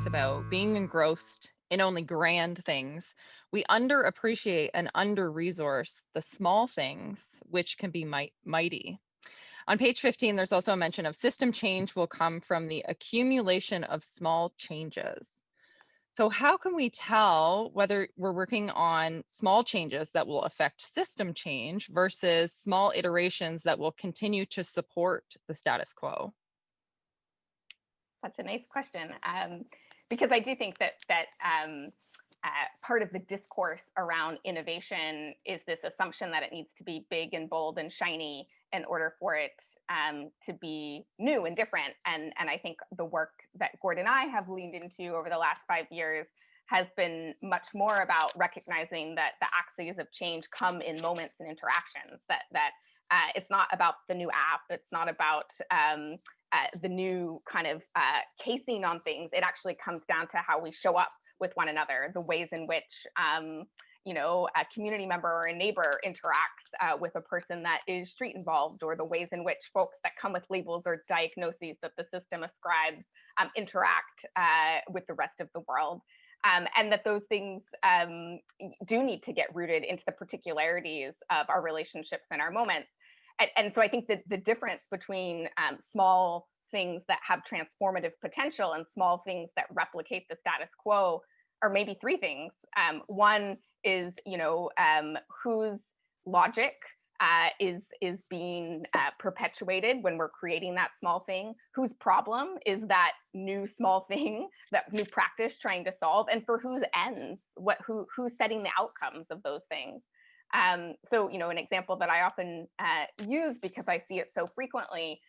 talks about being engrossed in only grand things, we underappreciate and under-resource the small things, which can be mighty. On page 15, there's also a mention of system change will come from the accumulation of small changes. So how can we tell whether we're working on small changes that will affect system change versus small iterations that will continue to support the status quo? Such a nice question, because I do think that part of the discourse around innovation is this assumption that it needs to be big and bold and shiny in order for it to be new and different. And I think the work that Gord and I have leaned into over the last 5 years has been much more about recognizing that the axes of change come in moments and interactions, that it's not about the new app, it's not about the new kind of casing on things. It actually comes down to how we show up with one another, the ways in which a community member or a neighbor interacts with a person that is street involved, or the ways in which folks that come with labels or diagnoses that the system ascribes interact with the rest of the world. And that those things do need to get rooted into the particularities of our relationships and our moments. And so I think that the difference between small things that have transformative potential and small things that replicate the status quo are maybe three things. One is, whose logic is being perpetuated when we're creating that small thing, whose problem is that new small thing, that new practice trying to solve, and for whose ends, who's setting the outcomes of those things. So, an example that I often use because I see it so frequently,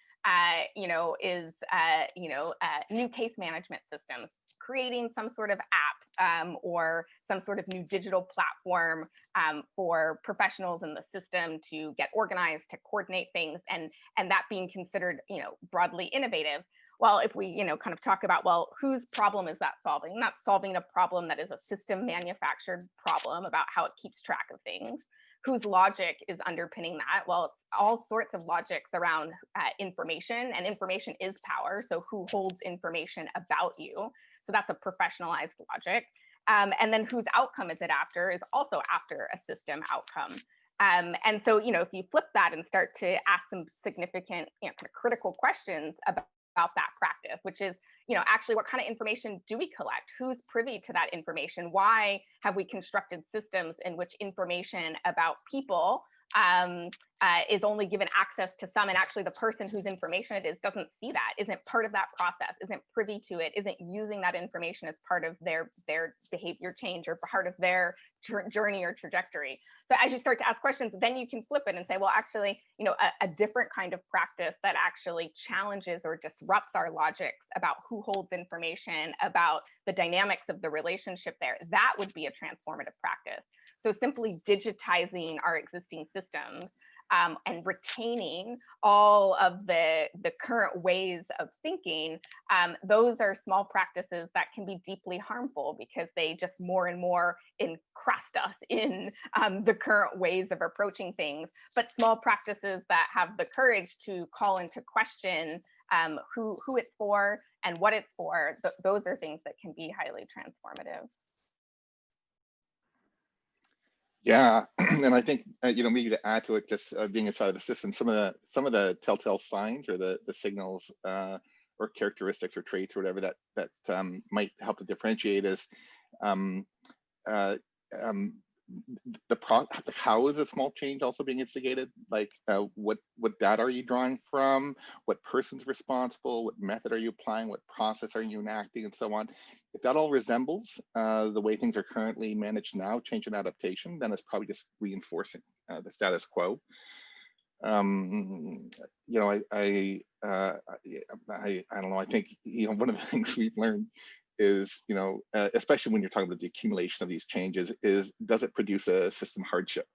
is new case management systems, creating some sort of app or some sort of new digital platform for professionals in the system to get organized, to coordinate things, and that being considered, broadly innovative. Well, if we, kind of talk about, well, whose problem is that solving? Not solving a problem that is a system manufactured problem about how it keeps track of things. Whose logic is underpinning that? Well, it's all sorts of logics around information, and information is power. So who holds information about you? So that's a professionalized logic. And then whose outcome is it after is also after a system outcome. And so, if you flip that and start to ask some significant, kind of critical questions about that practice, which is, actually what kind of information do we collect? Who's privy to that information? Why have we constructed systems in which information about people is only given access to some, and actually the person whose information it is doesn't see that, isn't part of that process, isn't privy to it, isn't using that information as part of their behavior change or part of their journey or trajectory. So as you start to ask questions, then you can flip it and say, well, actually, a different kind of practice that actually challenges or disrupts our logics about who holds information, about the dynamics of the relationship there, that would be a transformative practice. So simply digitizing our existing systems and retaining all of the current ways of thinking, those are small practices that can be deeply harmful because they just more and more encrust us in the current ways of approaching things. But small practices that have the courage to call into question who it's for and what it's for, those are things that can be highly transformative. Yeah, and I think maybe to add to it, just being inside of the system, some of the telltale signs or the signals or characteristics or traits or whatever that might help to differentiate is how is a small change also being instigated? Like what data are you drawing from? What person's responsible? What method are you applying? What process are you enacting, and so on? If that all resembles the way things are currently managed now, change and adaptation, then it's probably just reinforcing the status quo. I don't know. I think one of the things we've learned is, especially when you're talking about the accumulation of these changes, is does it produce a system hardship?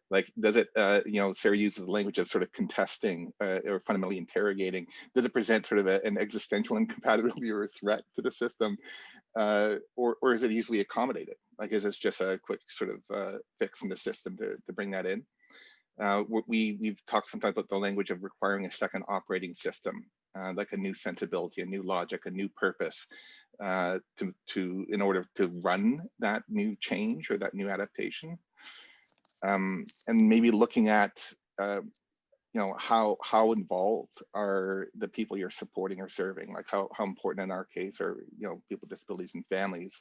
Like, does it, Sarah uses the language of sort of contesting or fundamentally interrogating. Does it present sort of an existential incompatibility or a threat to the system? Or is it easily accommodated? Like, is this just a quick sort of fix in the system to bring that in? We've talked sometimes about the language of requiring a second operating system, like a new sensibility, a new logic, a new purpose. in order to run that new change or that new adaptation. And maybe looking at how involved are the people you're supporting or serving, like how important in our case are people with disabilities and families,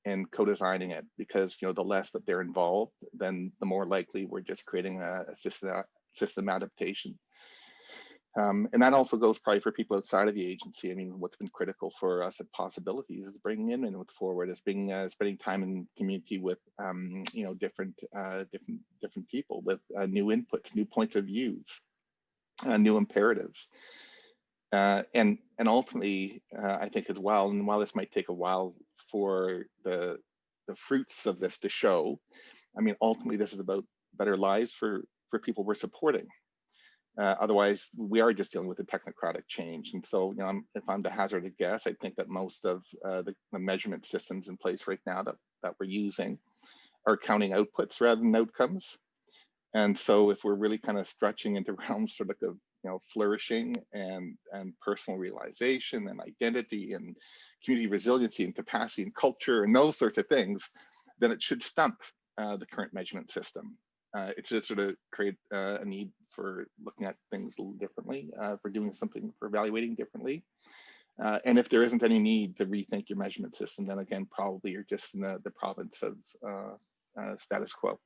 and co-designing it, because the less that they're involved, then the more likely we're just creating a system adaptation. And that also goes probably for people outside of the agency. I mean, what's been critical for us at Possibilities is bringing in and with Forward is being spending time in community with different people with new inputs, new points of views, new imperatives, and ultimately I think as well. And while this might take a while for the fruits of this to show, I mean, ultimately this is about better lives for people we're supporting. Otherwise, we are just dealing with a technocratic change. And so, if I'm to hazard a guess, I think that most of the measurement systems in place right now that we're using are counting outputs rather than outcomes. And so, if we're really kind of stretching into realms sort of flourishing and personal realization and identity and community resiliency and capacity and culture and those sorts of things, then it should stump the current measurement system. It should sort of create a need for looking at things a little differently, for doing something, for evaluating differently. And if there isn't any need to rethink your measurement system, then again, probably you're just in the province of status quo.